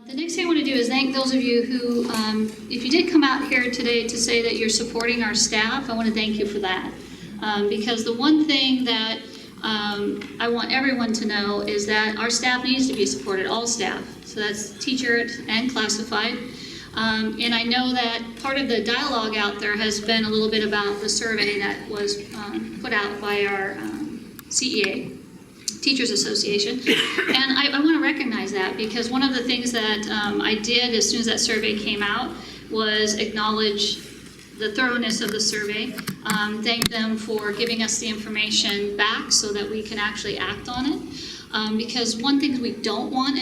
The next thing I want to do is thank those of you who, if you did come out here today to say that you're supporting our staff, I want to thank you for that. Because the one thing that I want everyone to know is that our staff needs to be supported, all staff. So that's teacher and classified. And I know that part of the dialogue out there has been a little bit about the survey that was put out by our CEA, Teachers Association. And I want to recognize that, because one of the things that I did as soon as that survey came out was acknowledge the thoroughness of the survey, thank them for giving us the information back so that we can actually act on it. Because one thing we don't want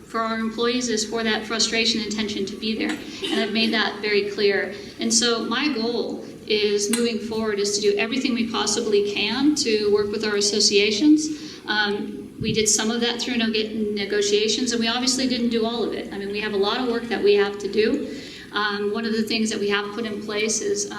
for our employees is for that frustration and tension to be there. And I've made that very clear. And so my goal is moving forward is to do everything we possibly can to work with our associations. We did some of that through negotiations, and we obviously didn't do all of it. I mean, we have a lot of work that we have to do. One of the things that we have put in place is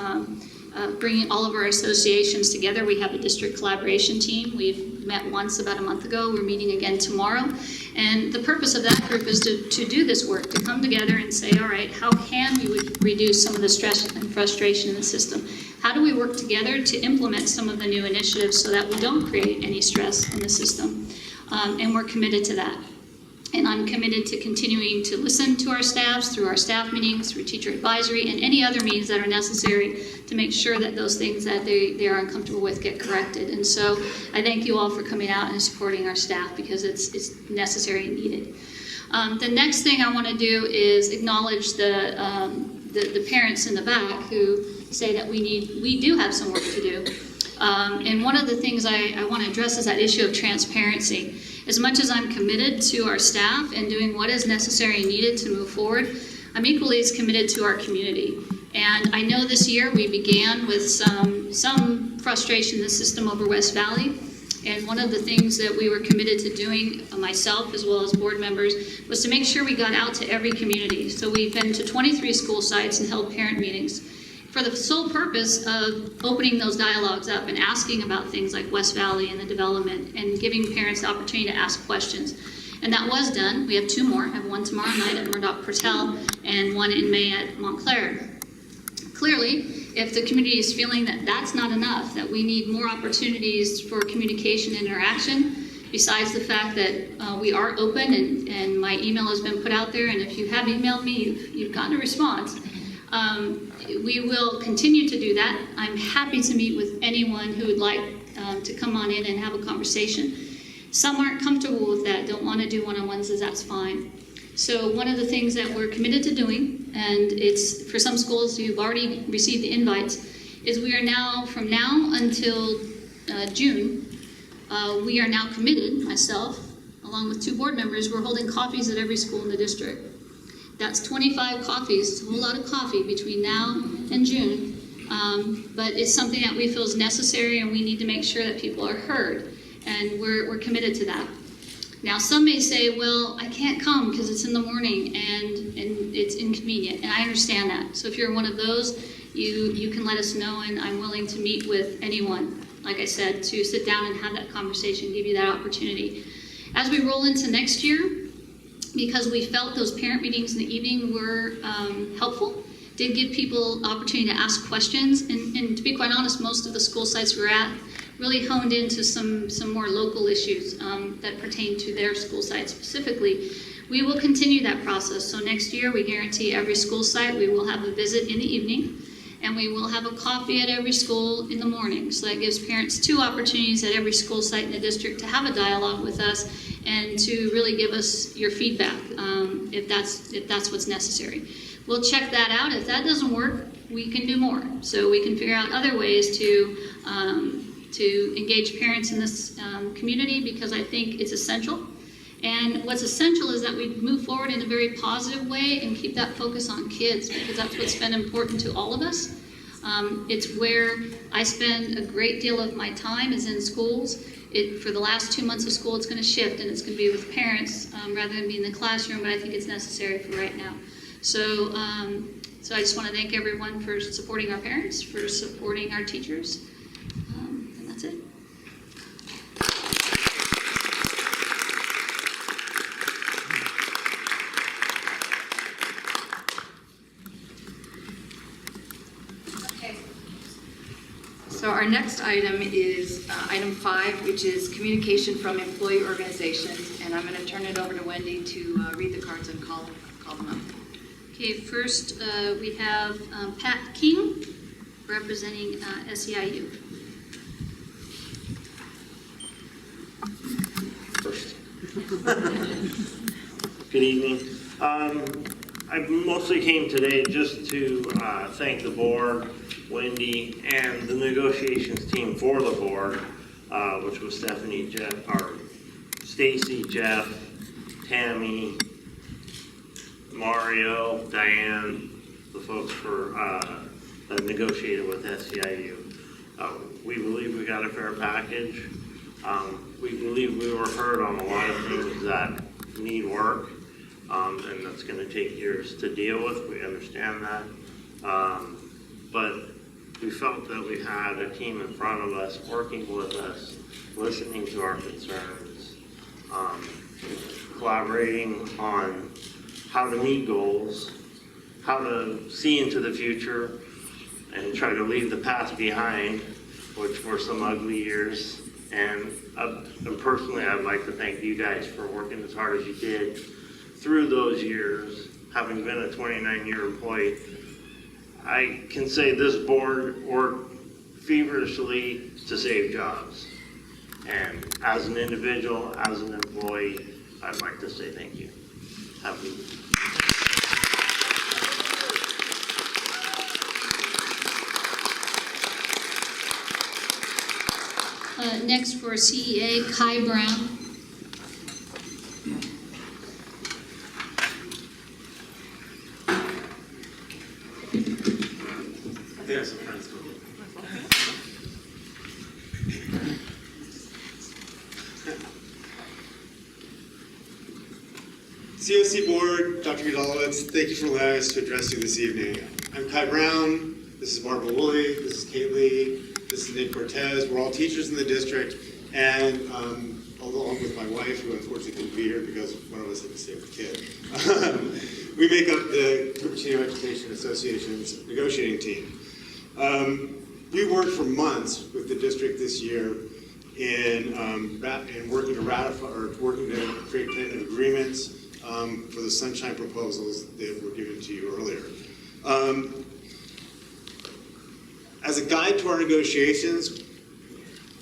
bringing all of our associations together. We have a district collaboration team. We've met once about a month ago. We're meeting again tomorrow. And the purpose of that group is to do this work, to come together and say, all right, how can we reduce some of the stress and frustration in the system? How do we work together to implement some of the new initiatives so that we don't create any stress in the system? And we're committed to that. And I'm committed to continuing to listen to our staffs through our staff meetings, through teacher advisory, and any other means that are necessary to make sure that those things that they are uncomfortable with get corrected. And so I thank you all for coming out and supporting our staff, because it's necessary and needed. The next thing I want to do is acknowledge the parents in the back who say that we do have some work to do. And one of the things I want to address is that issue of transparency. As much as I'm committed to our staff and doing what is necessary and needed to move forward, I'm equally as committed to our community. And I know this year we began with some frustration in the system over West Valley. And one of the things that we were committed to doing, myself as well as board members, was to make sure we got out to every community. So we've been to 23 school sites and held parent meetings for the sole purpose of opening those dialogues up and asking about things like West Valley and the development, and giving parents the opportunity to ask questions. And that was done. We have 2 more. I have one tomorrow night at Murdoch-Purtell and one in May at Montclair. Clearly, if the community is feeling that that's not enough, that we need more opportunities for communication and interaction, besides the fact that we are open and my email has been put out there, and if you have emailed me, you've gotten a response. We will continue to do that. I'm happy to meet with anyone who would like to come on in and have a conversation. Some aren't comfortable with that, don't want to do one-on-ones, that's fine. So one of the things that we're committed to doing, and it's for some schools who've already received the invites, is we are now, from now until June, we are now committed, myself, along with 2 board members, we're holding coffees at every school in the district. That's 25 coffees. It's a whole lot of coffee between now and June. But it's something that we feel is necessary, and we need to make sure that people are heard. And we're committed to that. Now, some may say, well, I can't come because it's in the morning and it's inconvenient. And I understand that. So if you're one of those, you can let us know, and I'm willing to meet with anyone, like I said, to sit down and have that conversation, give you that opportunity. As we roll into next year, because we felt those parent meetings in the evening were helpful, did give people opportunity to ask questions, and to be quite honest, most of the school sites we're at really honed into some more local issues that pertain to their school site specifically. We will continue that process. So next year, we guarantee every school site we will have a visit in the evening, and we will have a coffee at every school in the morning. So that gives parents 2 opportunities at every school site in the district to have a dialogue with us and to really give us your feedback if that's what's necessary. We'll check that out. If that doesn't work, we can do more. So we can figure out other ways to engage parents in this community, because I think it's essential. And what's essential is that we move forward in a very positive way and keep that focus on kids, because that's what's been important to all of us. It's where I spend a great deal of my time is in schools. For the last 2 months of school, it's going to shift, and it's going to be with parents rather than be in the classroom, but I think it's necessary for right now. So I just want to thank everyone for supporting our parents, for supporting our teachers, and that's it. Our next item is item 5, which is communication from employee organizations. And I'm going to turn it over to Wendy to read the cards and call them up. Okay, first we have Pat King representing SEIU. First. Good evening. I mostly came today just to thank the board, Wendy, and the negotiations team for the board, which was Stephanie, Jeff, or Stacy, Jeff, Tammy, Mario, Diane, the folks for that negotiated with SEIU. We believe we got a fair package. We believe we were heard on a lot of things that need work, and that's going to take years to deal with. We understand that. But we felt that we had a team in front of us, working with us, listening to our concerns, collaborating on how to meet goals, how to see into the future, and try to leave the past behind, which were some ugly years. And personally, I'd like to thank you guys for working as hard as you did through those years. Having been a 29-year employee, I can say this board worked feverishly to save jobs. And as an individual, as an employee, I'd like to say thank you. Happy. Next for CEA, Kai Brown. There's some friends with me. CUSD Board, Dr. Godalowitz, thank you for allowing us to address you this evening. I'm Kai Brown, this is Barbara Woolley, this is Kate Lee, this is Nick Cortez. We're all teachers in the district, and along with my wife, who unfortunately couldn't be here because one of us had to stay with the kid. We make up the Cupertino Education Association's negotiating team. We worked for months with the district this year in working to ratify or working to create tentative agreements for the sunshine proposals that were given to you earlier. As a guide to our negotiations,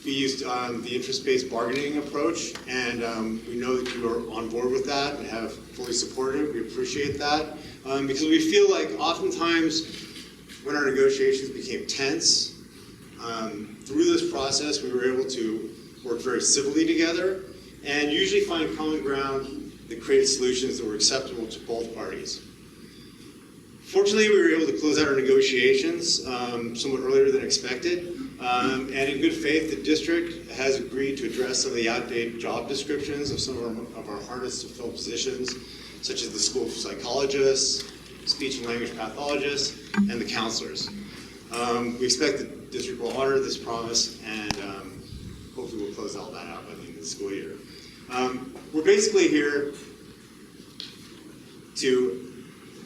we used the interest-based bargaining approach, and we know that you are on board with that and have fully supported it. We appreciate that because we feel like oftentimes when our negotiations became tense, through this process we were able to work very civilly together and usually find common ground that created solutions that were acceptable to both parties. Fortunately, we were able to close out our negotiations somewhat earlier than expected, and in good faith, the district has agreed to address some of the outdated job descriptions of some of our hardest to fill positions, such as the school psychologists, speech and language pathologists, and the counselors. We expect the district will honor this promise, and hopefully we'll close all that out by the end of the school year. We're basically here to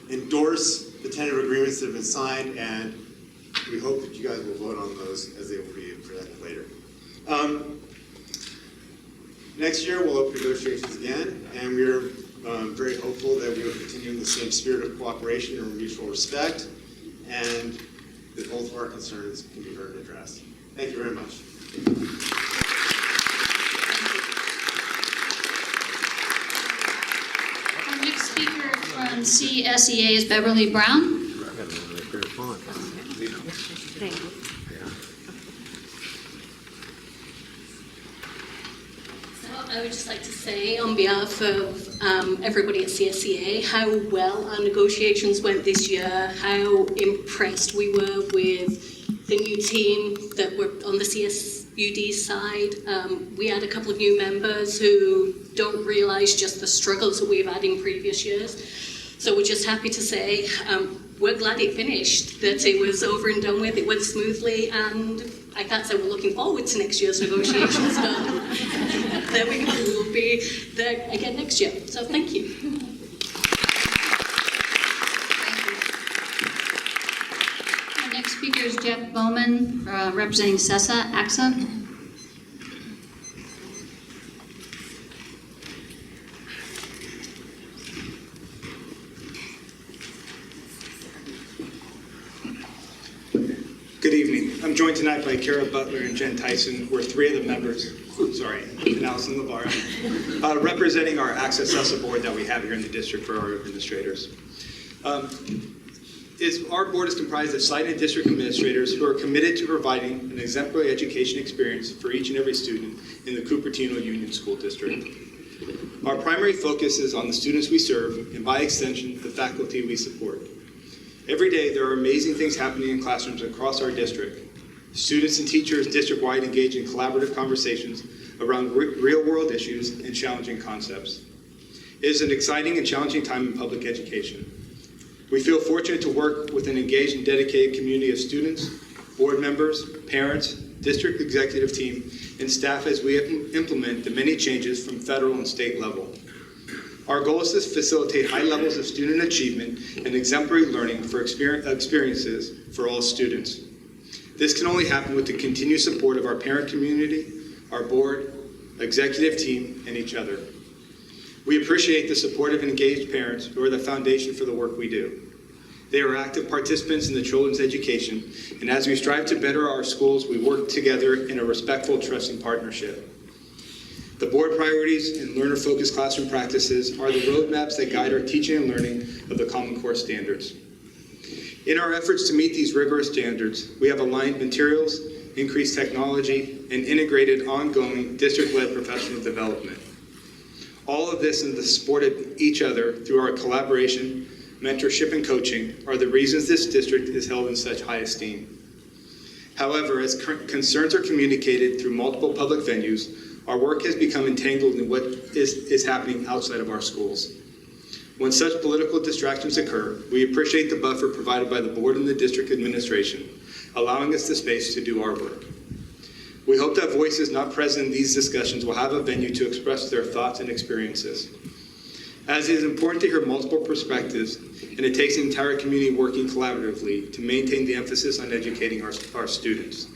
endorse the tentative agreements that have been signed, and we hope that you guys will vote on those as they will be presented later. Next year, we'll open negotiations again, and we're very hopeful that we will continue in the same spirit of cooperation and mutual respect, and that both of our concerns can be heard and addressed. Thank you very much. Our next speaker from CSEA is Beverly Brown. Thank you. I would just like to say on behalf of everybody at CSEA how well our negotiations went this year, how impressed we were with the new team that were on the CSUD side. We had a couple of new members who don't realise just the struggles that we've had in previous years. So we're just happy to say we're glad it finished, that it was over and done with, it went smoothly, and I can't say we're looking forward to next year's negotiations, but there we go, we'll be there again next year. So thank you. Our next speaker is Jeff Bowman, representing AXA. Good evening. I'm joined tonight by Kara Butler and Jen Tyson. We're three of the members, and Allison LeVar, representing our CUSD Board that we have here in the district for our administrators. Our board is comprised of site and district administrators who are committed to providing an exemplary education experience for each and every student in the Cupertino Union School District. Our primary focus is on the students we serve and, by extension, the faculty we support. Every day, there are amazing things happening in classrooms across our district. Students and teachers district-wide engage in collaborative conversations around real-world issues and challenging concepts. It is an exciting and challenging time in public education. We feel fortunate to work with an engaged and dedicated community of students, board members, parents, district executive team, and staff as we implement the many changes from federal and state level. Our goal is to facilitate high levels of student achievement and exemplary learning for experiences for all students. This can only happen with the continued support of our parent community, our board, executive team, and each other. We appreciate the supportive and engaged parents who are the foundation for the work we do. They are active participants in the children's education, and as we strive to better our schools, we work together in a respectful, trusting partnership. The board priorities and learner-focused classroom practices are the roadmaps that guide our teaching and learning of the Common Core standards. In our efforts to meet these rigorous standards, we have aligned materials, increased technology, and integrated ongoing district-led professional development. All of this and the support of each other through our collaboration, mentorship, and coaching are the reasons this district is held in such high esteem. However, as concerns are communicated through multiple public venues, our work has become entangled in what is happening outside of our schools. When such political distractions occur, we appreciate the buffer provided by the board and the district administration, allowing us the space to do our work. We hope that voices not present in these discussions will have a venue to express their thoughts and experiences. As it is important to hear multiple perspectives, and it takes the entire community working collaboratively to maintain the emphasis on educating our students.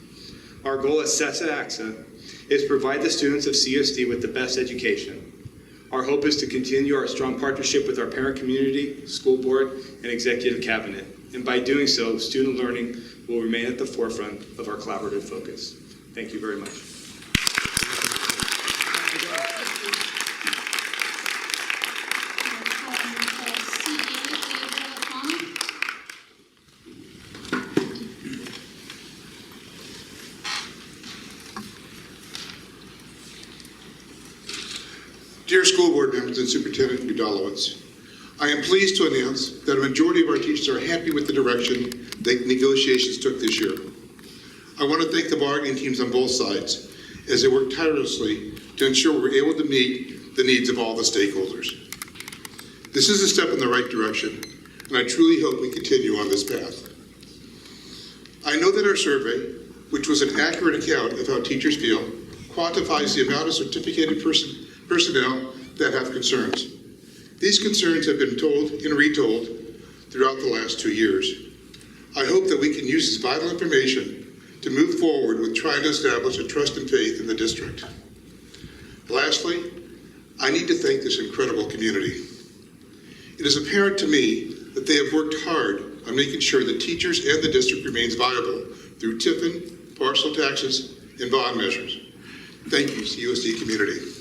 Our goal at AXA is to provide the students of CUSD with the best education. Our hope is to continue our strong partnership with our parent community, school board, and executive cabinet. And by doing so, student learning will remain at the forefront of our collaborative focus. Thank you very much. Dear school board members and Superintendent Budalowicz, I am pleased to announce that a majority of our teachers are happy with the direction the negotiations took this year. I want to thank the bargaining teams on both sides as they worked tirelessly to ensure we're able to meet the needs of all the stakeholders. This is a step in the right direction, and I truly hope we continue on this path. I know that our survey, which was an accurate account of how teachers feel, quantifies the amount of certificated personnel that have concerns. These concerns have been told and retold throughout the last 2 years. I hope that we can use this vital information to move forward with trying to establish a trust and faith in the district. Lastly, I need to thank this incredible community. It is apparent to me that they have worked hard on making sure that teachers and the district remains viable through TIFIN, parcel taxes, and bond measures. Thank you, CUSD community.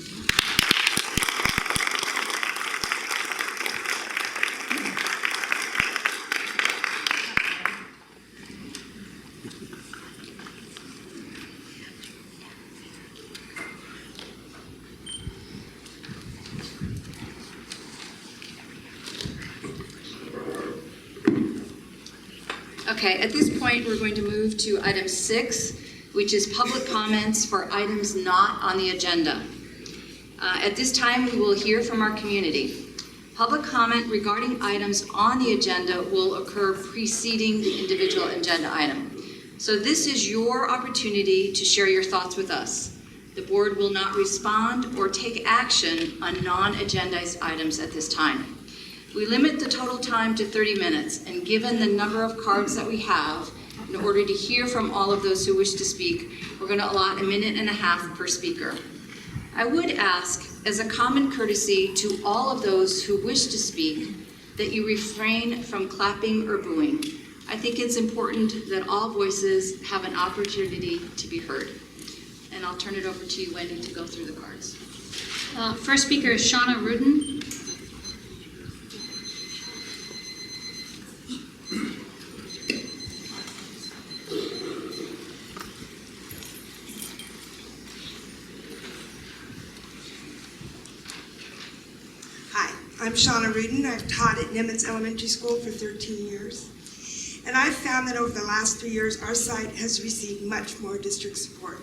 Okay, at this point, we're going to move to item 6, which is public comments for items not on the agenda. At this time, we will hear from our community. Public comment regarding items on the agenda will occur preceding the individual agenda item. So this is your opportunity to share your thoughts with us. The board will not respond or take action on non-agendized items at this time. We limit the total time to 30 minutes, and given the number of cards that we have, In order to hear from all of those who wish to speak, we're going to allot 1.5 minutes per speaker. I would ask, as a common courtesy to all of those who wish to speak, that you refrain from clapping or booing. I think it's important that all voices have an opportunity to be heard. And I'll turn it over to you, Wendy, to go through the cards. First speaker is Shauna Rudin. Hi, I'm Shauna Rudin. I've taught at Nimitz Elementary School for 13 years. And I've found that over the last 3 years, our site has received much more district support.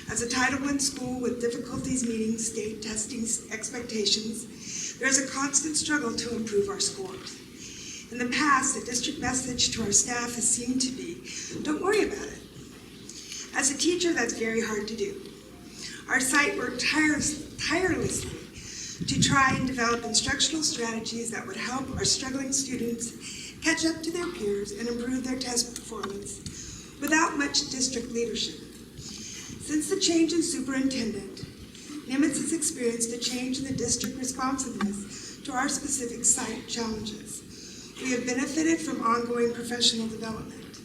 As a Title I school with difficulties meeting state testing expectations, there's a constant struggle to improve our scores. In the past, the district message to our staff has seemed to be, don't worry about it. As a teacher, that's very hard to do. Our site worked tirelessly to try and develop instructional strategies that would help our struggling students catch up to their peers and improve their test performance without much district leadership. Since the change in superintendent, Nimitz has experienced a change in the district responsiveness to our specific site challenges. We have benefited from ongoing professional development.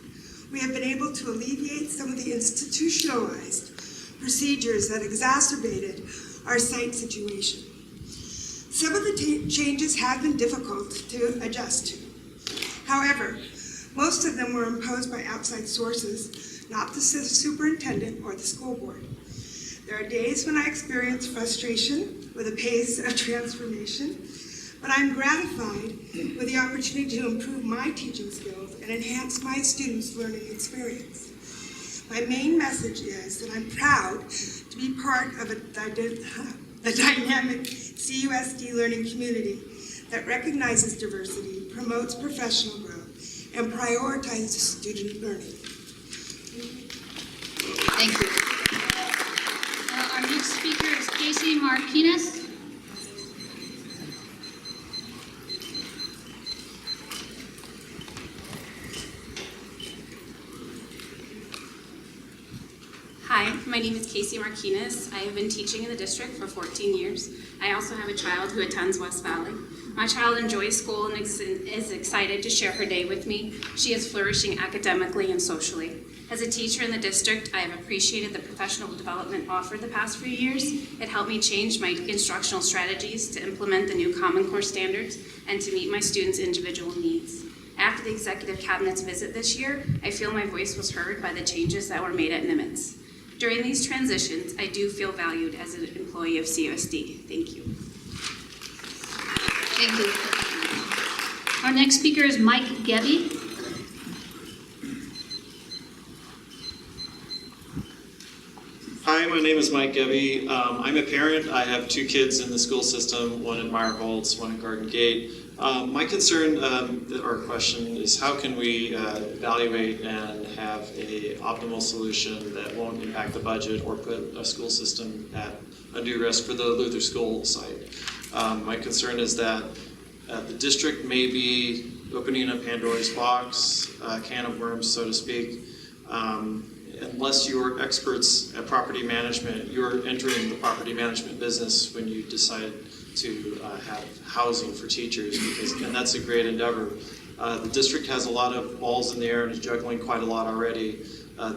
We have been able to alleviate some of the institutionalized procedures that exacerbated our site situation. Some of the changes have been difficult to adjust to. However, most of them were imposed by outside sources, not the superintendent or the school board. There are days when I experience frustration with the pace of transformation, but I'm gratified with the opportunity to improve my teaching skills and enhance my students' learning experience. My main message is that I'm proud to be part of a dynamic CUSD learning community that recognizes diversity, promotes professional growth, and prioritizes student learning. Thank you. Our next speaker is Casey Martinez. Hi, my name is Casey Martinez. I have been teaching in the district for 14 years. I also have a child who attends West Valley. My child enjoys school and is excited to share her day with me. She is flourishing academically and socially. As a teacher in the district, I have appreciated the professional development offered the past few years. It helped me change my instructional strategies to implement the new Common Core standards and to meet my students' individual needs. After the Executive Cabinet's visit this year, I feel my voice was heard by the changes that were made at Nimitz. During these transitions, I do feel valued as an employee of CUSD. Thank you. Thank you. Our next speaker is Mike Gebbe. Hi, my name is Mike Gebbe. I'm a parent. I have 2 kids in the school system, one in Meyer Holtz, one in Garden Gate. My concern or question is how can we evaluate and have an optimal solution that won't impact the budget or put a school system at undue risk for the Luther School site. My concern is that the district may be opening a Pandora's box, can of worms, so to speak. Unless you're experts at property management, you're entering the property management business when you decide to have housing for teachers, and that's a great endeavor. The district has a lot of balls in the air and is juggling quite a lot already.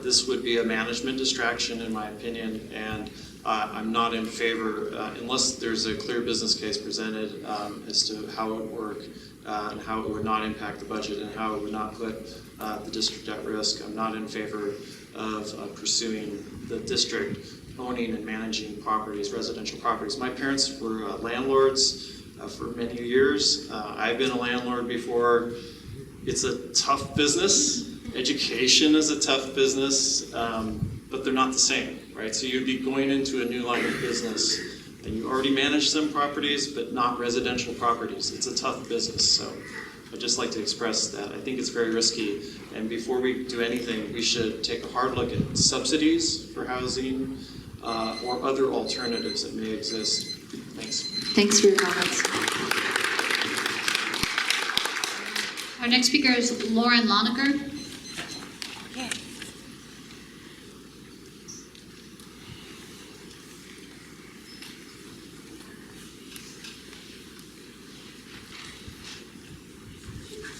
This would be a management distraction, in my opinion, and I'm not in favor, unless there's a clear business case presented as to how it would work and how it would not impact the budget and how it would not put the district at risk. I'm not in favor of pursuing the district owning and managing properties, residential properties. My parents were landlords for many years. I've been a landlord before. It's a tough business. Education is a tough business, but they're not the same, right? So you'd be going into a new line of business and you already manage some properties, but not residential properties. It's a tough business, so I'd just like to express that. I think it's very risky, and before we do anything, we should take a hard look at subsidies for housing or other alternatives that may exist. Thanks. Thanks for your comments. Our next speaker is Lauren Lonecker.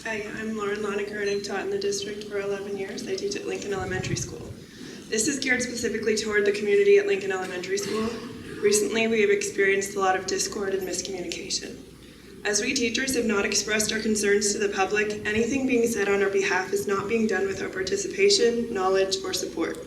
Hi, I'm Lauren Lonecker, and I've taught in the district for 11 years. I teach at Lincoln Elementary School. This is geared specifically toward the community at Lincoln Elementary School. Recently, we have experienced a lot of discord and miscommunication. As we teachers have not expressed our concerns to the public, anything being said on our behalf is not being done with our participation, knowledge, or support.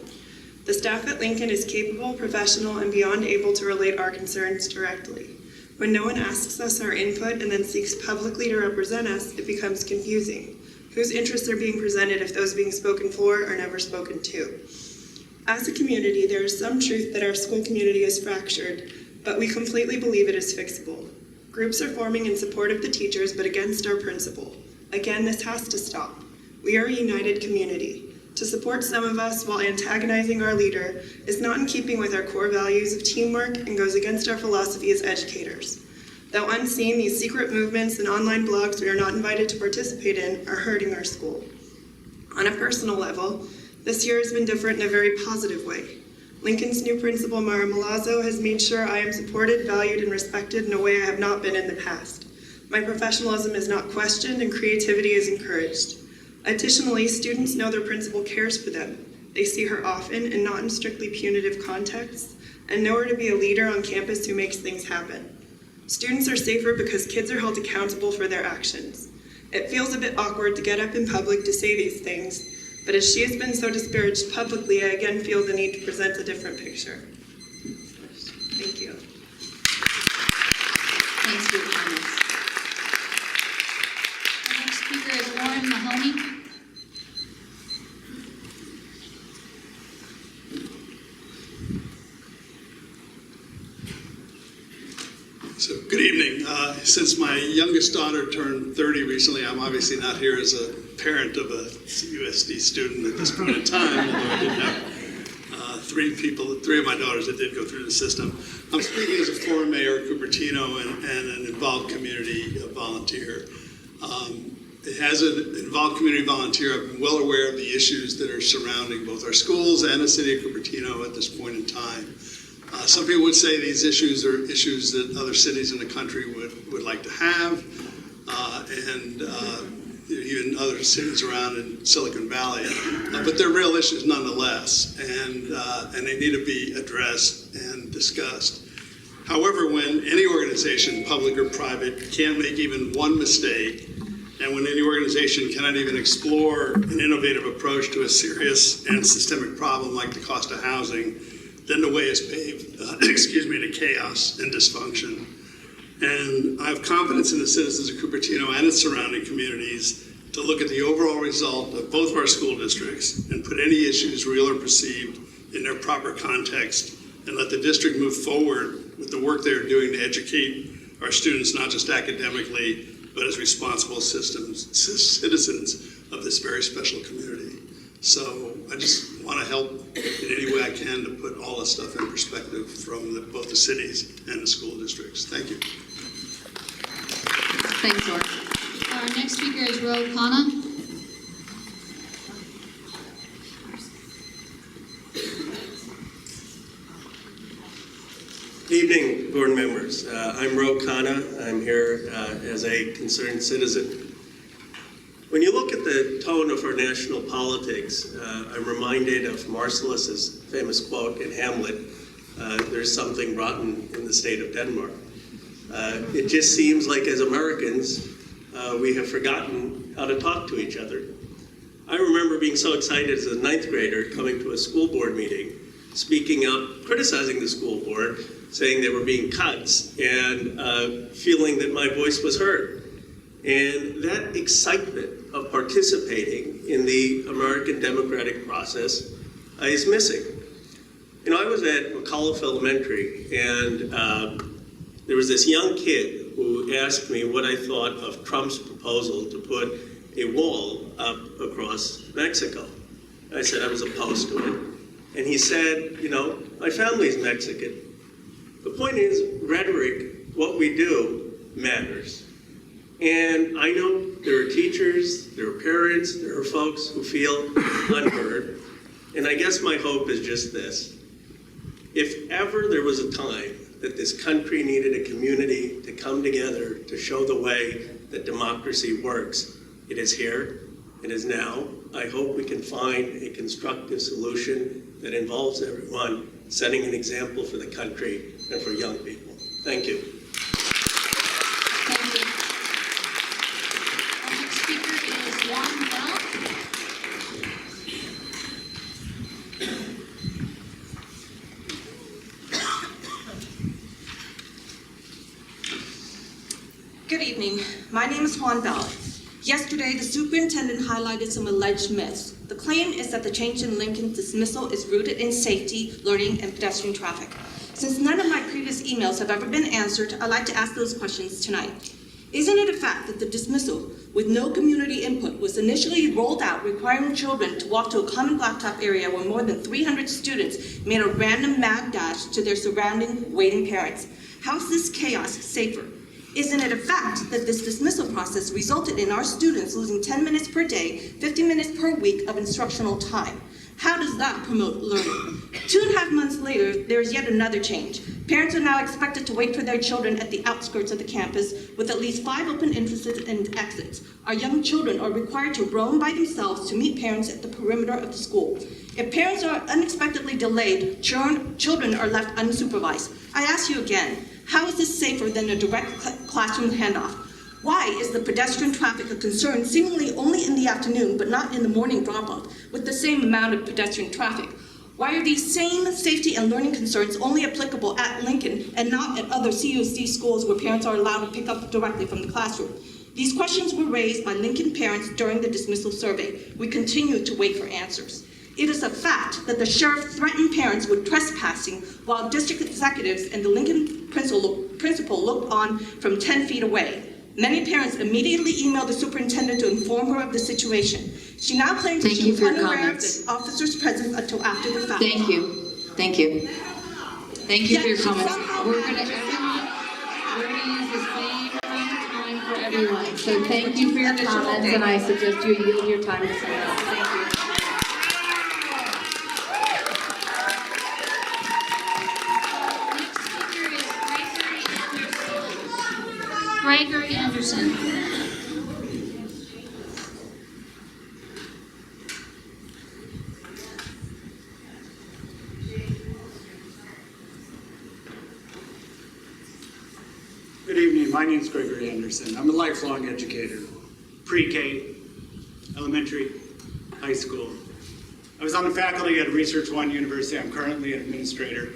The staff at Lincoln is capable, professional, and beyond able to relate our concerns directly. When no one asks us our input and then seeks publicly to represent us, it becomes confusing. Whose interests are being presented if those being spoken for are never spoken to? As a community, there is some truth that our school community is fractured, but we completely believe it is fixable. Groups are forming in support of the teachers, but against our principal. Again, this has to stop. We are a united community. To support some of us while antagonizing our leader is not in keeping with our core values of teamwork and goes against our philosophy as educators. Though unseen, these secret movements and online blogs we are not invited to participate in are hurting our school. On a personal level, this year has been different in a very positive way. Lincoln's new principal, Mara Milazzo, has made sure I am supported, valued, and respected in a way I have not been in the past. My professionalism is not questioned and creativity is encouraged. Additionally, students know their principal cares for them. They see her often and not in strictly punitive contexts, and know her to be a leader on campus who makes things happen. Students are safer because kids are held accountable for their actions. It feels a bit awkward to get up in public to say these things, but as she has been so disparaged publicly, I again feel the need to present a different picture. Thank you. Thanks for your comments. Our next speaker is Lauren Mahoney. So, good evening. Since my youngest daughter turned 30 recently, I'm obviously not here as a parent of a CUSD student at this point in time, although I did have three of my daughters that did go through the system. I'm speaking as a former mayor of Cupertino and an involved community volunteer. As an involved community volunteer, I've been well aware of the issues that are surrounding both our schools and the city of Cupertino at this point in time. Some people would say these issues are issues that other cities in the country would like to have, and even other cities around in Silicon Valley, but they're real issues nonetheless, and they need to be addressed and discussed. However, when any organization, public or private, can't make even one mistake, and when any organization cannot even explore an innovative approach to a serious and systemic problem like the cost of housing, then the way is paved, to chaos and dysfunction. And I have confidence in the citizens of Cupertino and its surrounding communities to look at the overall result of both of our school districts and put any issues, real or perceived, in their proper context, and let the district move forward with the work they're doing to educate our students, not just academically, but as responsible citizens of this very special community. So I just want to help in any way I can to put all this stuff in perspective from both the cities and the school districts. Thank you. Thanks, Laura. Our next speaker is Ro Khanna. Good evening, board members. I'm Ro Khanna. I'm here as a concerned citizen. When you look at the tone of our national politics, I'm reminded of Marcellus's famous quote in Hamlet, there's something rotten in the state of Denmark. It just seems like as Americans, we have forgotten how to talk to each other. I remember being so excited as a 9th grader coming to a school board meeting, speaking up, criticizing the school board, saying there were being cuts, and feeling that my voice was heard. And that excitement of participating in the American democratic process is missing. You know, I was at McAuliffe Elementary, and there was this young kid who asked me what I thought of Trump's proposal to put a wall up across Mexico. I said I was opposed to it. And he said, you know, my family's Mexican. The point is, rhetoric, what we do, matters. And I know there are teachers, there are parents, there are folks who feel unheard. And I guess my hope is just this. If ever there was a time that this country needed a community to come together to show the way that democracy works, It is here. It is now. I hope we can find a constructive solution that involves everyone, setting an example for the country and for young people. Thank you. Thank you. Our next speaker is Juan Bell. Good evening. My name is Juan Bell. Yesterday, the superintendent highlighted some alleged myths. The claim is that the change in Lincoln's dismissal is rooted in safety, learning, and pedestrian traffic. Since none of my previous emails have ever been answered, I'd like to ask those questions tonight. Isn't it a fact that the dismissal, with no community input, was initially rolled out requiring children to walk to a common blacktop area where more than 300 students made a random mad dash to their surrounding waiting parents? How is this chaos safer? Isn't it a fact that this dismissal process resulted in our students losing 10 minutes per day, 50 minutes per week of instructional time? How does that promote learning? 2.5 months later, there is yet another change. Parents are now expected to wait for their children at the outskirts of the campus with at least 5 open entrances and exits. Our young children are required to roam by themselves to meet parents at the perimeter of the school. If parents are unexpectedly delayed, children are left unsupervised. I ask you again, how is this safer than a direct classroom handoff? Why is the pedestrian traffic a concern seemingly only in the afternoon but not in the morning drop-off with the same amount of pedestrian traffic? Why are these same safety and learning concerns only applicable at Lincoln and not at other CUSD schools where parents are allowed to pick up directly from the classroom? These questions were raised by Lincoln parents during the dismissal survey. We continue to wait for answers. It is a fact that the sheriff threatened parents with trespassing while district executives and the Lincoln principal looked on from 10 feet away. Many parents immediately emailed the superintendent to inform her of the situation. She now claims that she was unaware of the officer's presence until after the fact. Thank you. Thank you. Thank you for your comments. We're going to use the same amount of time for everyone. So thank you for your comments, and I suggest you yield your time to someone else. Thank you. Gregory Anderson. Good evening. My name is Gregory Anderson. I'm a lifelong educator, pre-K, elementary, high school. I was on the faculty at Research One University. I'm currently an administrator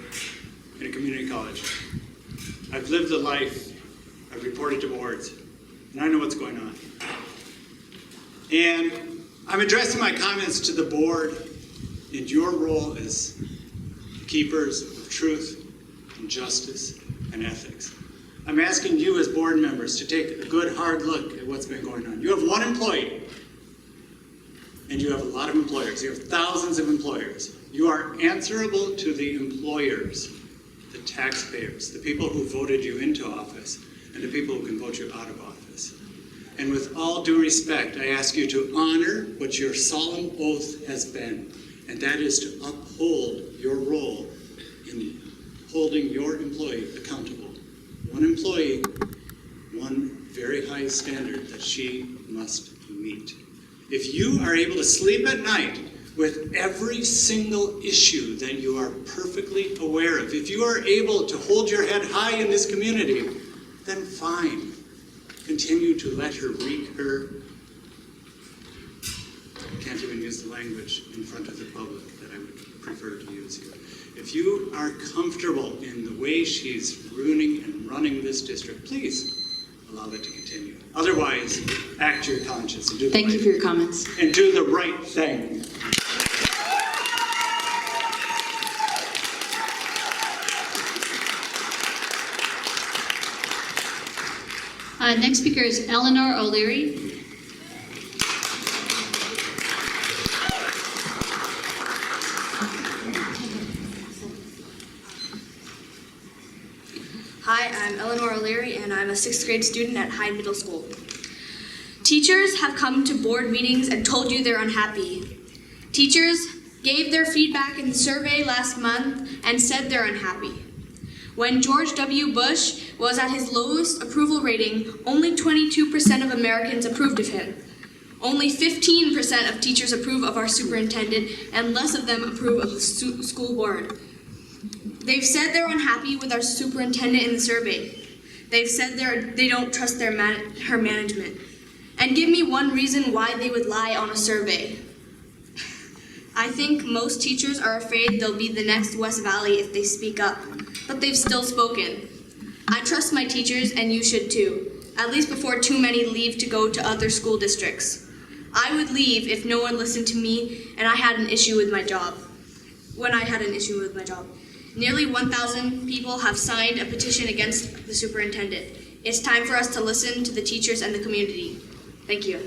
in a community college. I've lived a life. I've reported to boards, and I know what's going on. And I'm addressing my comments to the board in your role as keepers of truth and justice and ethics. I'm asking you as board members to take a good hard look at what's been going on. You have one employee, and you have a lot of employers. You have thousands of employers. You are answerable to the employers, the taxpayers, the people who voted you into office, and the people who can vote you out of office. And with all due respect, I ask you to honor what your solemn oath has been, and that is to uphold your role in holding your employee accountable. One employee, one very high standard that she must meet. If you are able to sleep at night with every single issue that you are perfectly aware of, if you are able to hold your head high in this community, then fine. Continue to let her wreak her, I can't even use the language in front of the public that I would prefer to use here. If you are comfortable in the way she's ruining and running this district, please allow that to continue. Otherwise, act your conscience and do the Thank right you for your comments. And do the right thing. Next speaker is Eleanor O'Leary. Hi, I'm Eleanor O'Leary, and I'm a 6th grade student at Hyde Middle School. Teachers have come to board meetings and told you they're unhappy. Teachers gave their feedback in the survey last month and said they're unhappy. When George W. Bush was at his lowest approval rating, only 22% of Americans approved of him. Only 15% of teachers approve of our superintendent, and less of them approve of the school board. They've said they're unhappy with our superintendent in the survey. They've said they don't trust her management. And give me one reason why they would lie on a survey. I think most teachers are afraid they'll be the next West Valley if they speak up, but they've still spoken. I trust my teachers, and you should too, at least before too many leave to go to other school districts. I would leave if no one listened to me and I had an issue with my job. When I had an issue with my job. Nearly 1,000 people have signed a petition against the superintendent. It's time for us to listen to the teachers and the community. Thank you.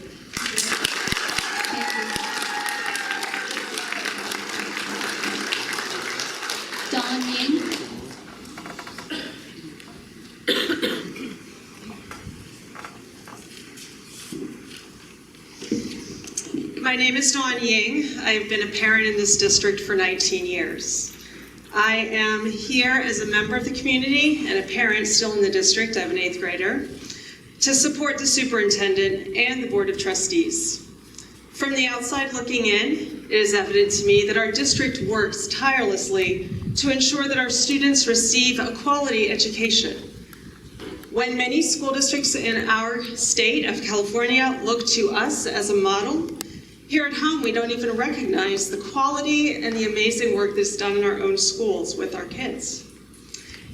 Don Ying. My name is Dawn Ying. I've been a parent in this district for 19 years. I am here as a member of the community and a parent still in the district. I have an 8th grader, to support the superintendent and the Board of Trustees. From the outside looking in, it is evident to me that our district works tirelessly to ensure that our students receive a quality education. When many school districts in our state of California look to us as a model, here at home we don't even recognize the quality and the amazing work that's done in our own schools with our kids.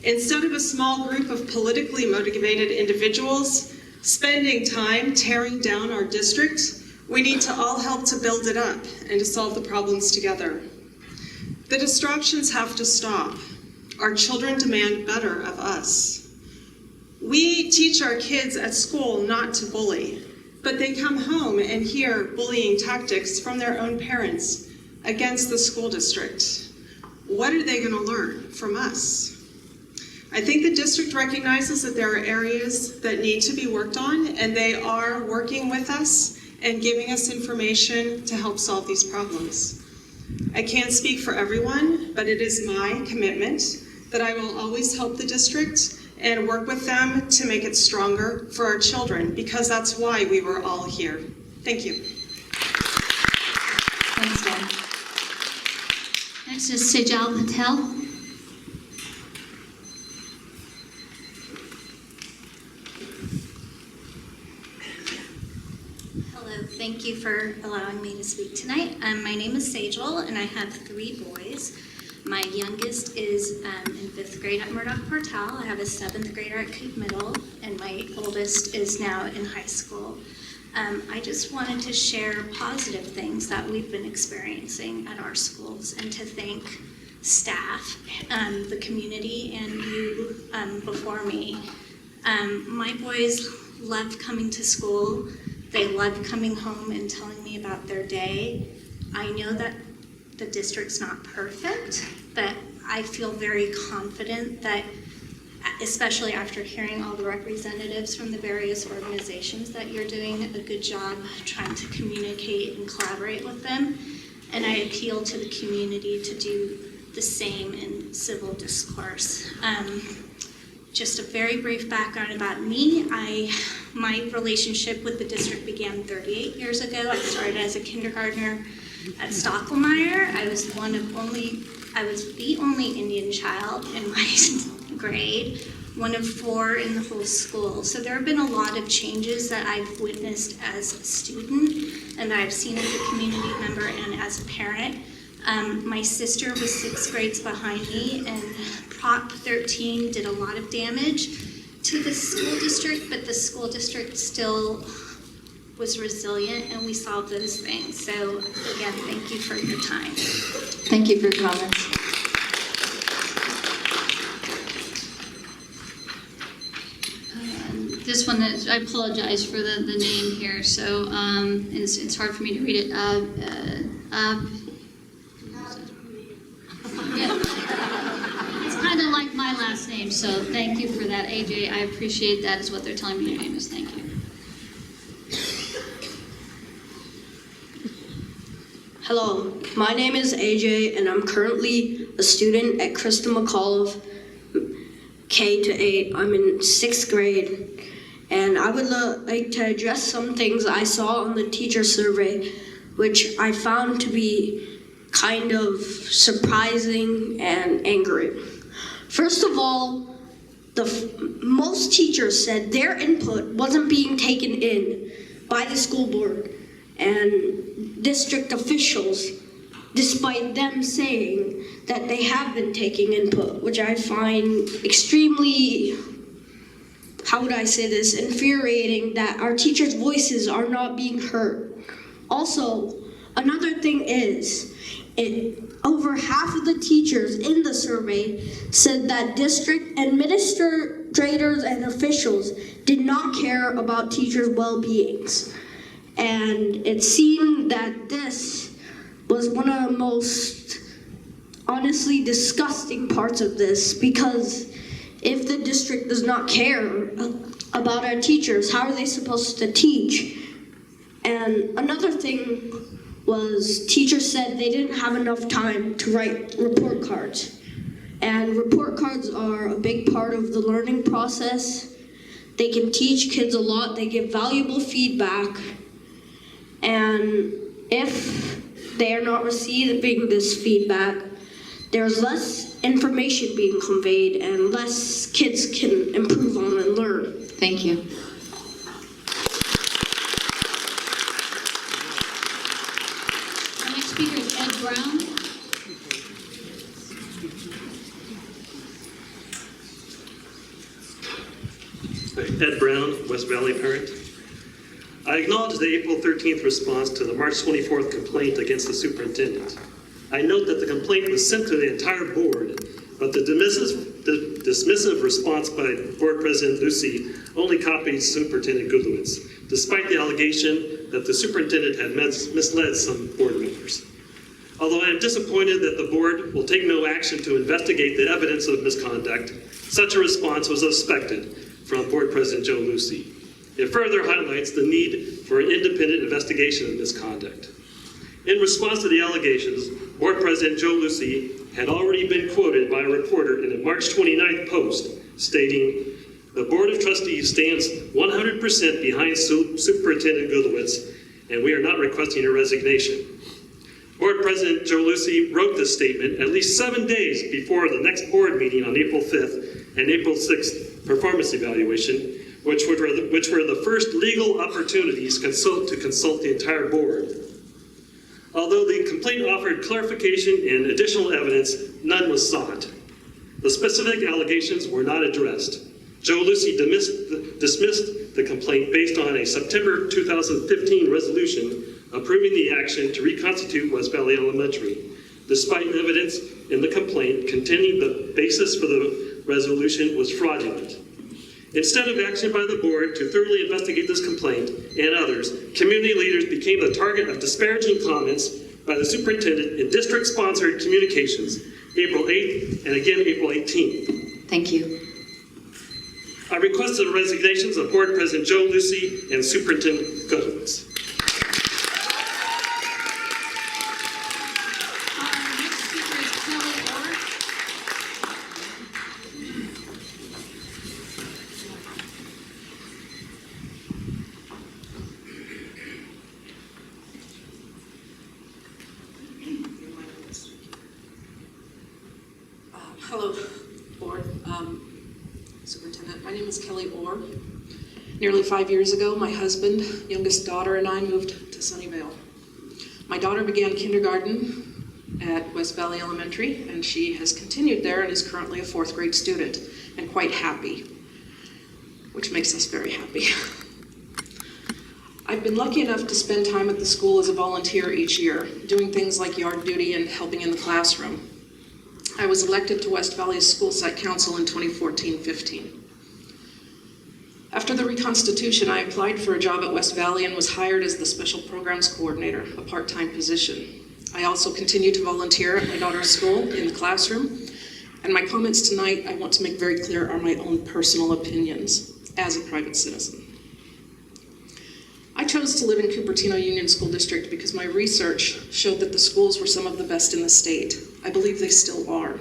Instead of a small group of politically motivated individuals spending time tearing down our district, we need to all help to build it up and to solve the problems together. The distractions have to stop. Our children demand better of us. We teach our kids at school not to bully, but they come home and hear bullying tactics from their own parents against the school district. What are they going to learn from us? I think the district recognizes that there are areas that need to be worked on, and they are working with us and giving us information to help solve these problems. I can't speak for everyone, but it is my commitment that I will always help the district and work with them to make it stronger for our children, because that's why we were all here. Thank you. Thanks, Dan. Next is Sejal Patel. Hello, thank you for allowing me to speak tonight. My name is Sejal, and I have 3 boys. My youngest is in 5th grade at Murdoch Portal. I have a 7th grader at Coop Middle, and my oldest is now in high school. I just wanted to share positive things that we've been experiencing at our schools, and to thank staff, the community, and you before me. My boys love coming to school. They love coming home and telling me about their day. I know that the district's not perfect, but I feel very confident that, especially after hearing all the representatives from the various organizations, that you're doing a good job trying to communicate and collaborate with them. And I appeal to the community to do the same in civil discourse. Just a very brief background about me. My relationship with the district began 38 years ago. I started as a kindergartner at Stocklemeyer. I was the only Indian child in my grade, one of 4 in the whole school. So there have been a lot of changes that I've witnessed as a student and that I've seen as a community member and as a parent. My sister was 6 grades behind me, and Prop 13 did a lot of damage to the school district, but the school district still was resilient, and we solved those things. So again, thank you for your time. Thank you for your comments. This one, I apologize for the name here, so it's hard for me to read it. It's kind of like my last name, so thank you for that, AJ. I appreciate that, is what they're telling me your name is. Thank you. Hello, my name is AJ, and I'm currently a student at Krista McAuliffe K-8. I'm in 6th grade, And I would like to address some things I saw on the teacher survey, which I found to be kind of surprising and angering. First of all, most teachers said their input wasn't being taken in by the school board and district officials, despite them saying that they have been taking input, which I find extremely, how would I say this, infuriating that our teachers' voices are not being heard. Also, another thing is, over half of the teachers in the survey said that district administrators and officials did not care about teachers' well-beings. And it seemed that this was one of the most honestly disgusting parts of this, because if the district does not care about our teachers, how are they supposed to teach? And another thing was teachers said they didn't have enough time to write report cards. And report cards are a big part of the learning process. They can teach kids a lot, they give valuable feedback, and if they are not receiving this feedback, there's less information being conveyed and less kids can improve on and learn. Thank you. Our next speaker is Ed Brown. Ed Brown, West Valley parent. I acknowledge the April 13th response to the March 24th complaint against the superintendent. I note that the complaint was sent to the entire board, but the dismissive response by Board President Lucy only copied Superintendent Goodlewitz, despite the allegation that the superintendent had misled some board members. Although I am disappointed that the board will take no action to investigate the evidence of misconduct, such a response was expected from Board President Joe Lucy. It further highlights the need for an independent investigation of misconduct. In response to the allegations, Board President Joe Lucy had already been quoted by a reporter in a March 29th post stating, "The Board of Trustees stands 100% behind Superintendent Goodlewitz, and we are not requesting a resignation." Board President Joe Lucy wrote this statement at least 7 days before the next board meeting on April 5th and April 6th performance evaluation, which were the first legal opportunities to consult the entire board. Although the complaint offered clarification and additional evidence, none was sought. The specific allegations were not addressed. Joe Lucy dismissed the complaint based on a September 2015 resolution approving the action to reconstitute West Valley Elementary, despite evidence in the complaint containing the basis for the resolution was fraudulent. Instead of action by the board to thoroughly investigate this complaint and others, community leaders became the target of disparaging comments by the superintendent in district-sponsored communications, April 8th and again April 18th. Thank you. I requested the resignations of Board President Joe Lucy and Superintendent Goodlewitz. Hello, Board, Superintendent. My name is Kelly Orr. Nearly 5 years ago, my husband, youngest daughter, and I moved to Sunnyvale. My daughter began kindergarten at West Valley Elementary, and she has continued there and is currently a 4th grade student, and quite happy, which makes us very happy. I've been lucky enough to spend time at the school as a volunteer each year, doing things like yard duty and helping in the classroom. I was elected to West Valley's School Site Council in 2014-15. After the reconstitution, I applied for a job at West Valley and was hired as the Special Programs Coordinator, a part-time position. I also continue to volunteer at my daughter's school in the classroom, and my comments tonight I want to make very clear are my own personal opinions as a private citizen. I chose to live in Cupertino Union School District because my research showed that the schools were some of the best in the state. I believe they still are.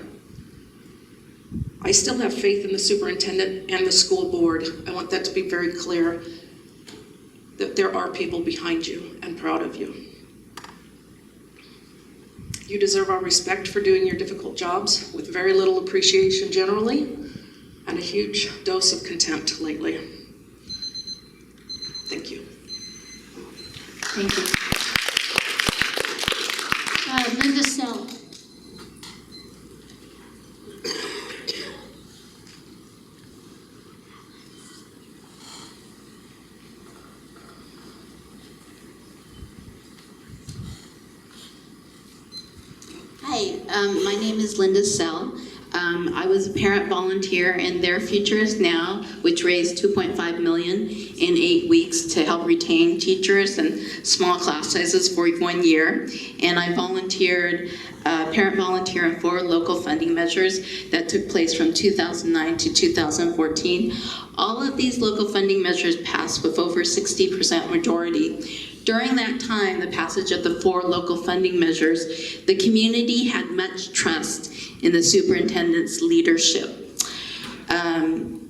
I I still have faith in the superintendent and the school board. I want that to be very clear, that there are people behind you and proud of you. You deserve our respect for doing your difficult jobs with very little appreciation generally and a huge dose of contempt lately. Thank you. Thank you. Linda Sell. Hi, my name is Linda Sell. I was a parent volunteer in Their Future Is Now, which raised $2.5 million in 8 weeks to help retain teachers and small class sizes for 1 year. And I volunteered, parent volunteer in 4 local funding measures that took place from 2009 to 2014. All of these local funding measures passed with over 60% majority. During that time, the passage of the 4 local funding measures, the community had much trust in the superintendent's leadership.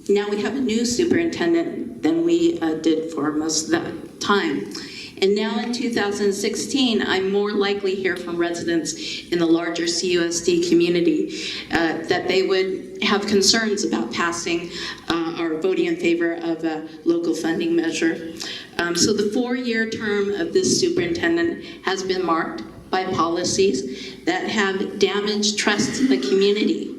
Now we have a new superintendent than we did for most of that time. And now in 2016, I'm more likely hear from residents in the larger CUSD community that they would have concerns about passing or voting in favor of a local funding measure. So the 4-year term of this superintendent has been marked by policies that have damaged trust in the community.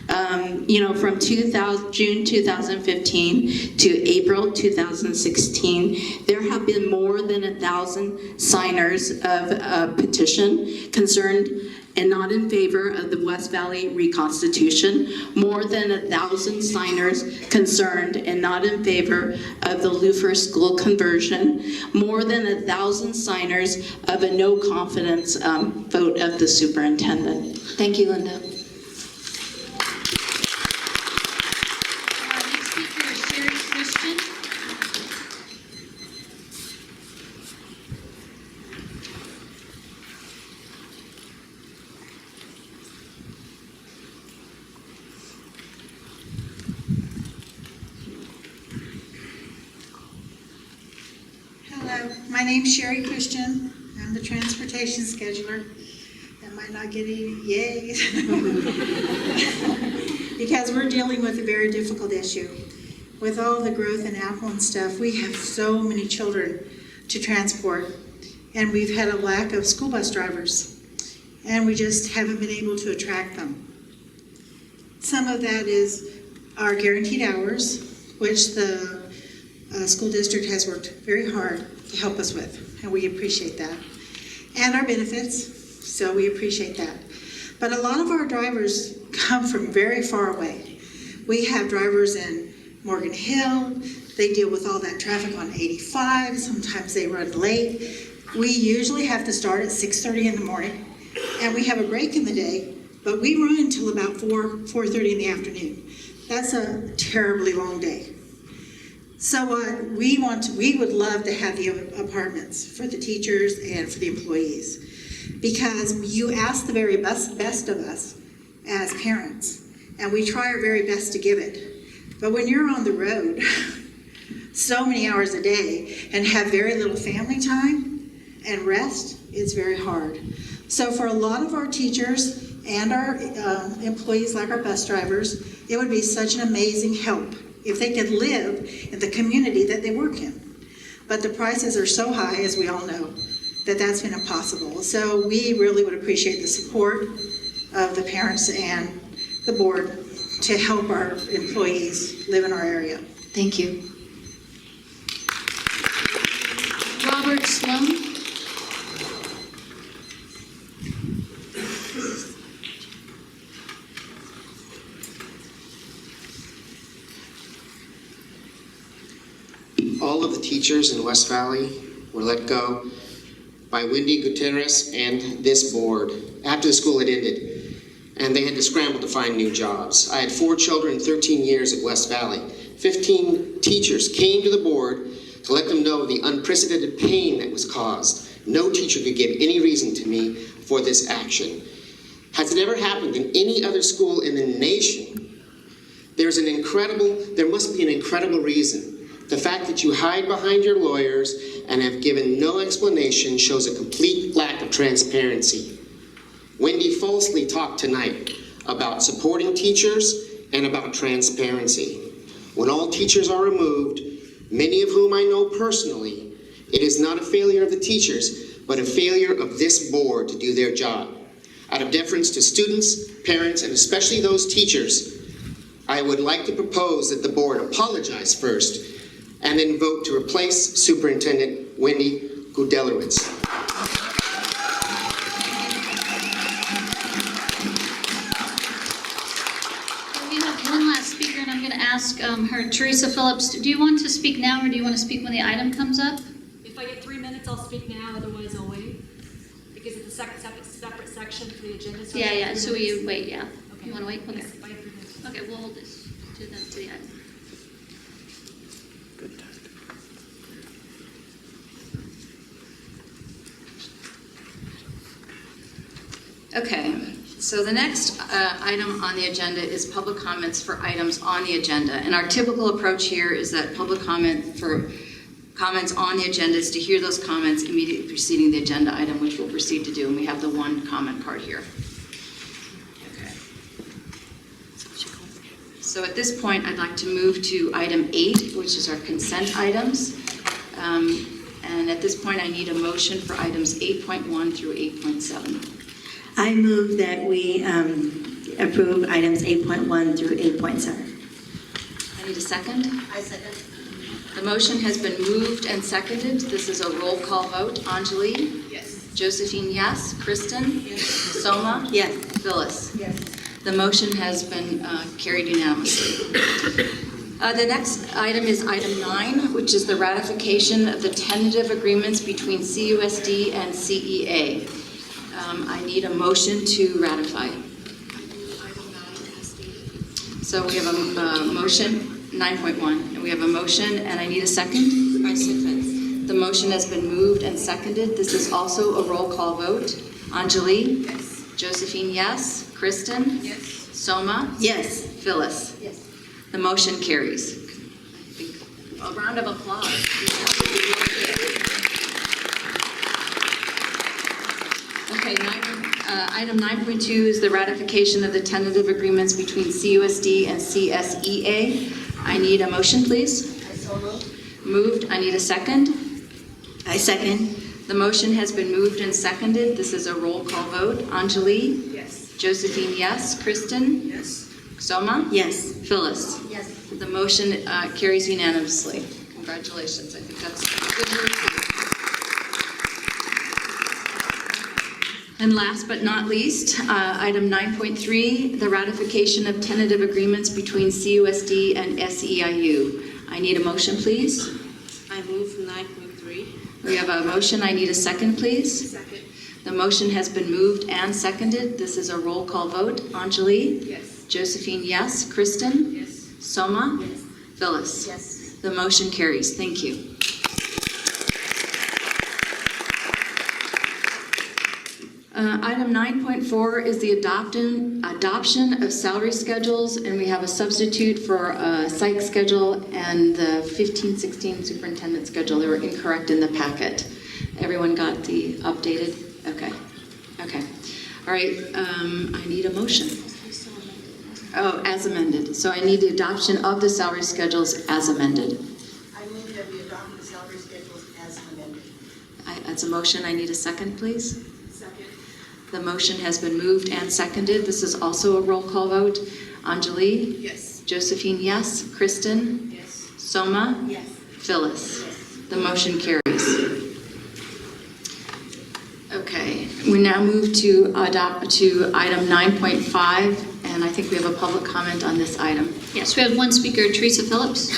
From June 2015 to April 2016, there have been more than 1,000 signers of a petition concerned and not in favor of the West Valley reconstitution, more than 1,000 signers concerned and not in favor of the Lufer school conversion, more than 1,000 signers of a no confidence vote of the superintendent. Thank you, Linda. Hello, my name's Sherry Christian. I'm the transportation scheduler. That might not get any yays. Because we're dealing with a very difficult issue. With all the growth in Apple and stuff, we have so many children to transport. And we've had a lack of school bus drivers. And we just haven't been able to attract them. Some of that is our guaranteed hours, which the school district has worked very hard to help us with, and we appreciate that. And our benefits, so we appreciate that. But a lot of our drivers come from very far away. We have drivers in Morgan Hill. They deal with all that traffic on 85. Sometimes they run late. We usually have to start at 6:30 in the morning, and we have a break in the day, but we run until about 4:30 in the afternoon. That's a terribly long day. So we would love to have the apartments for the teachers and for the employees, because you ask the very best of us as parents, and we try our very best to give it. But when you're on the road so many hours a day and have very little family time and rest, it's very hard. So for a lot of our teachers and our employees, like our bus drivers, it would be such an amazing help if they could live in the community that they work in. But the prices are so high, as we all know, that that's been impossible. So we really would appreciate the support of the parents and the board to help our employees live in our area. Thank you. Robert Sloan. All of the teachers in West Valley were let go by Wendy Gutierrez and this board after the school had ended, and they had to scramble to find new jobs. I had 4 children in 13 years at West Valley. 15 teachers came to the board to let them know the unprecedented pain that was caused. No teacher could give any reason to me for this action. Has it ever happened in any other school in the nation there must be an incredible reason. The fact that you hide behind your lawyers and have given no explanation shows a complete lack of transparency. Wendy falsely talked tonight about supporting teachers and about transparency. When all teachers are removed, many of whom I know personally, it is not a failure of the teachers, but a failure of this board to do their job. Out of deference to students, parents, and especially those teachers, I would like to propose that the board apologize first and then vote to replace Superintendent Wendy Gudelowitz. We have one last speaker, and I'm going to ask her, Teresa Phillips, do you want to speak now, or do you want to speak when the item comes up? If I get 3 minutes, I'll speak now, otherwise I'll wait. Because it's a separate section for the agenda. So Yeah, so we wait, yeah. Okay. You want to wait? Okay. Yes, if I have 3 minutes. Okay, we'll hold this to the item. Okay, so the next item on the agenda is public comments for items on the agenda. And our typical approach here is that public comment for comments on the agenda is to hear those comments immediately preceding the agenda item, which we'll proceed to do. And we have the one comment part here. Okay. So at this point, I'd like to move to item 8, which is our consent items. And at this point, I need a motion for items 8.1 through 8.7. I move that we approve items 8.1 through 8.7. I need a second. I second. The motion has been moved and seconded. This is a roll call vote. Anjali? Yes. Josephine, yes. Kristen? Yes. Soma? Yes. Phyllis? Yes. The motion has been carried unanimously. The next item is item 9, which is the ratification of the tentative agreements between CUSD and CEA. I need a motion to ratify. So we have a motion, 9.1, and we have a motion, and I need a second. I second. The motion has been moved and seconded. This is also a roll call vote. Anjali? Yes. Josephine, yes. Kristen? Yes. Soma? Yes. Phyllis? Yes. The motion carries. A round of applause. Okay, item 9.2 is the ratification of the tentative agreements between CUSD and CSEA. I need a motion, please. I so moved. Moved. I need a second. I second. The motion has been moved and seconded. This is a roll call vote. Anjali? Yes. Josephine, yes. Kristen? Yes. Soma? Yes. Phyllis? Yes. The motion carries unanimously. Congratulations. I think that's good news. And last but not least, item 9.3, the ratification of tentative agreements between CUSD and SEIU. I need a motion, please. I move 9.3. We have a motion. I need a second, please. Second. The motion has been moved and seconded. This is a roll call vote. Anjali? Yes. Josephine, yes. Kristen? Yes. Soma? Yes. Phyllis? Yes. The motion carries. Thank you. Item 9.4 is the adoption of salary schedules, and we have a substitute for a psych schedule and the 15-16 superintendent schedule. They were incorrect in the packet. Everyone got the updated? Okay. Okay. All right. I need a motion. Oh, as amended. So I need the adoption of the salary schedules as amended. I move that we adopt the salary schedules as amended. That's a motion. I need a second, please. Second. The motion has been moved and seconded. This is also a roll call vote. Anjali? Yes. Josephine, yes. Kristen? Yes. Soma? Yes. Phyllis? Yes. The motion carries. Okay, we now move to item 9.5, and I think we have a public comment on this item. Yes, we have one speaker, Teresa Phillips.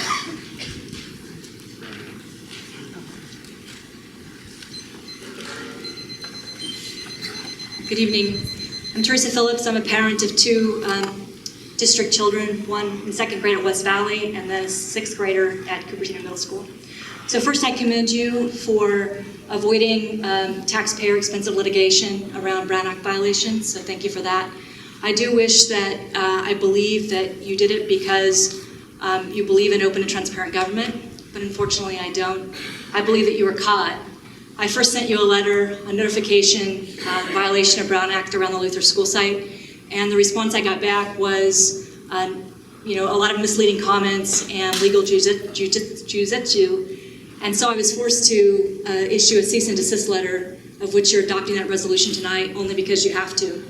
Good evening. I'm Teresa Phillips. I'm a parent of 2 district children, one in 2nd grade at West Valley and then a 6th grader at Cupertino Middle School. So first, I commend you for avoiding taxpayer expensive litigation around Brown Act violations, so thank you for that. I do wish that I believe that you did it because you believe in open and transparent government, but unfortunately I don't. I believe that you were caught. I first sent you a letter, a notification, violation of Brown Act around the Luther school site, and the response I got back was a lot of misleading comments and legal jujitsu. And so I was forced to issue a cease and desist letter, of which you're adopting that resolution tonight only because you have to.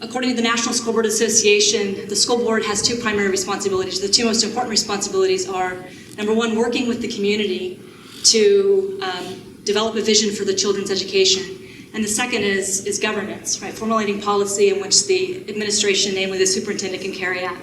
According to the National School Board Association, the school board has two primary responsibilities. The two most important responsibilities are, number one, working with the community to develop a vision for the children's education. And the second is governance, right? Formulating policy in which the administration, namely the superintendent, can carry out.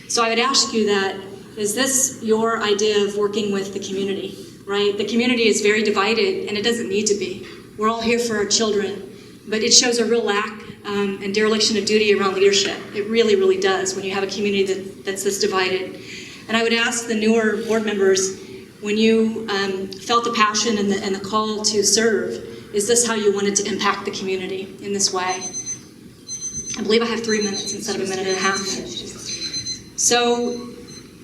So I would ask you that, is this your idea of working with the community, right? The community is very divided, and it doesn't need to be. We're all here for our children, but it shows a real lack and dereliction of duty around leadership. It really, really does when you have a community that's this divided. And I would ask the newer board members, when you felt the passion and the call to serve, is this how you wanted to impact the community in this way? I believe I have 3 minutes instead of a minute and a half. So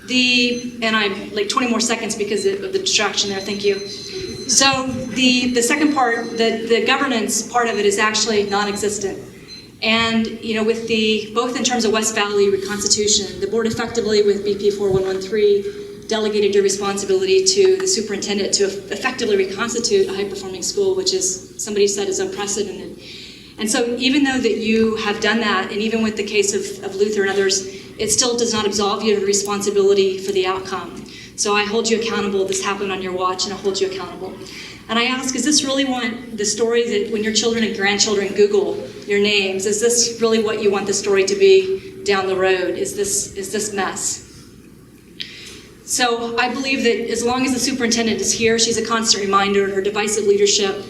and I'm like 20 more seconds because of the distraction there, thank you. So the second part, the governance part of it is actually non-existent. And with both in terms of West Valley reconstitution, the board effectively with BP 4113 delegated your responsibility to the superintendent to effectively reconstitute a high-performing school, which is, somebody said, is unprecedented. And so even though that you have done that, and even with the case of Luther and others, it still does not absolve you of responsibility for the outcome. So I hold you accountable. This happened on your watch, and I hold you accountable. And I ask, is this really the story that when your children and grandchildren Google your names, is this really what you want the story to be down the road? Is this mess? So I believe that as long as the superintendent is here, she's a constant reminder, her divisive leadership,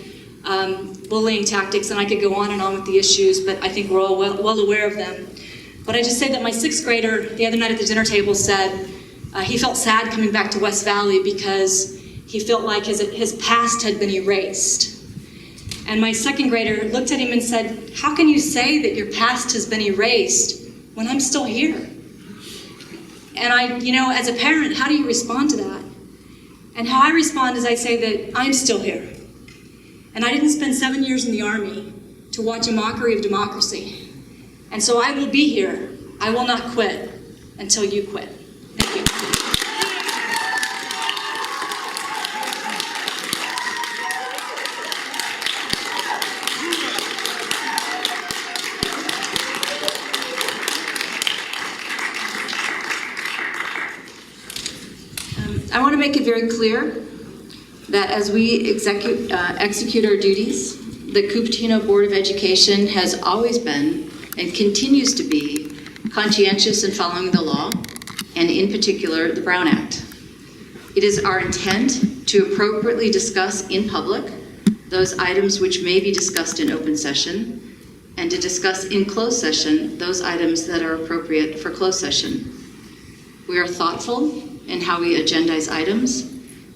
bullying tactics, and I could go on and on with the issues, but I think we're all well aware of them. But I just say that my 6th grader the other night at the dinner table said he felt sad coming back to West Valley because he felt like his past had been erased. And my 2nd grader looked at him and said, how can you say that your past has been erased when I'm still here? And as a parent, how do you respond to that? And how I respond is I say that I'm still here. And I didn't spend 7 years in the Army to watch a mockery of democracy. And so I will be here. I will not quit until you quit. Thank you. I want to make it very clear that as we execute our duties, the Cupertino Board of Education has always been and continues to be conscientious in following the law, and in particular, the Brown Act. It is our intent to appropriately discuss in public those items which may be discussed in open session, and to discuss in closed session those items that are appropriate for closed session. We are thoughtful in how we agendize items,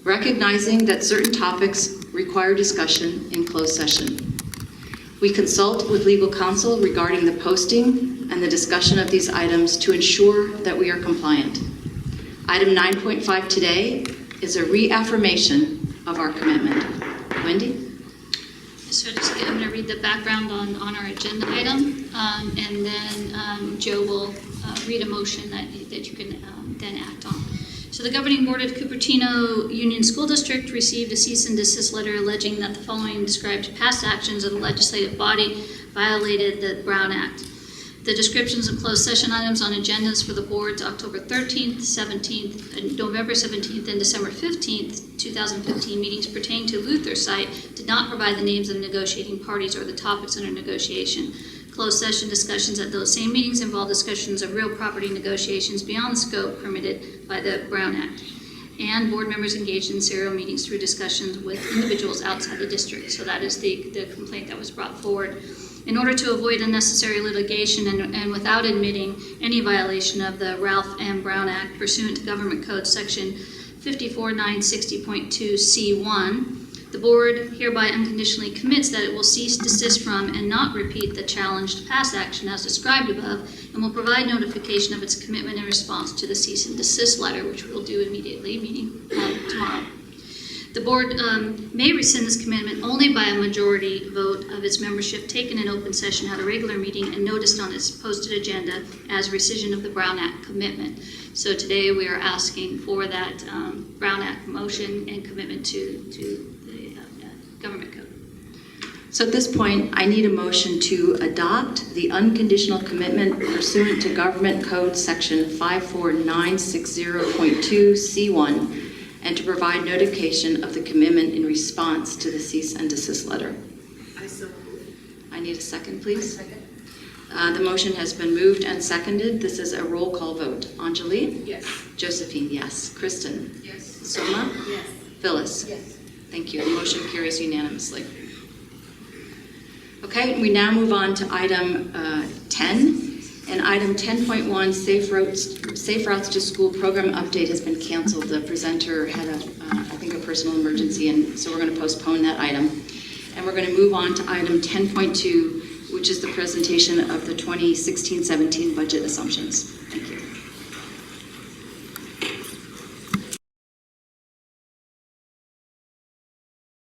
recognizing that certain topics require discussion in closed session. We consult with legal counsel regarding the posting and the discussion of these items to ensure that we are compliant. Item 9.5 today is a reaffirmation of our commitment. Wendy? So I'm going to read the background on our agenda item, and then Joe will read a motion that you can then act on. So the Governing Board of Cupertino Union School District received a cease and desist letter alleging that the following described past actions of the legislative body violated the Brown Act. The descriptions of closed session items on agendas for the board's October 13th, 17th, and November 17th, and December 15th, 2015 meetings pertaining to Luther site did not provide the names of negotiating parties or the topics under negotiation. Closed session discussions at those same meetings involve discussions of real property negotiations beyond the scope permitted by the Brown Act. And board members engaged in serial meetings through discussions with individuals outside the district. So that is the complaint that was brought forward. In order to avoid unnecessary litigation and without admitting any violation of the Ralph M. Brown Act pursuant to Government Code Section 54960.2 C1, The board hereby unconditionally commits that it will cease, desist from, and not repeat the challenged past action as described above, and will provide notification of its commitment in response to the cease and desist letter, which we'll do immediately, meaning tomorrow. The board may rescind this commitment only by a majority vote of its membership taken in open session at a regular meeting and noticed on its posted agenda as rescission of the Brown Act commitment. So today we are asking for that Brown Act motion and commitment to the government code. So at this point, I need a motion to adopt the unconditional commitment pursuant to Government Code Section 54960.2C1 and to provide notification of the commitment in response to the cease and desist letter. I need a second, please. The motion has been moved and seconded. This is a roll call vote. Anjali? Yes. Josephine, yes. Kristen? Yes. Soma? Yes. Phyllis? Yes. Thank you. The motion carries unanimously. Okay, we now move on to item 10. And item 10.1, Safe Routes to School program update has been canceled. The presenter had I think a personal emergency, and so we're going to postpone that item. And we're going to move on to item 10.2, which is the presentation of the 2016-17 budget assumptions. Thank you.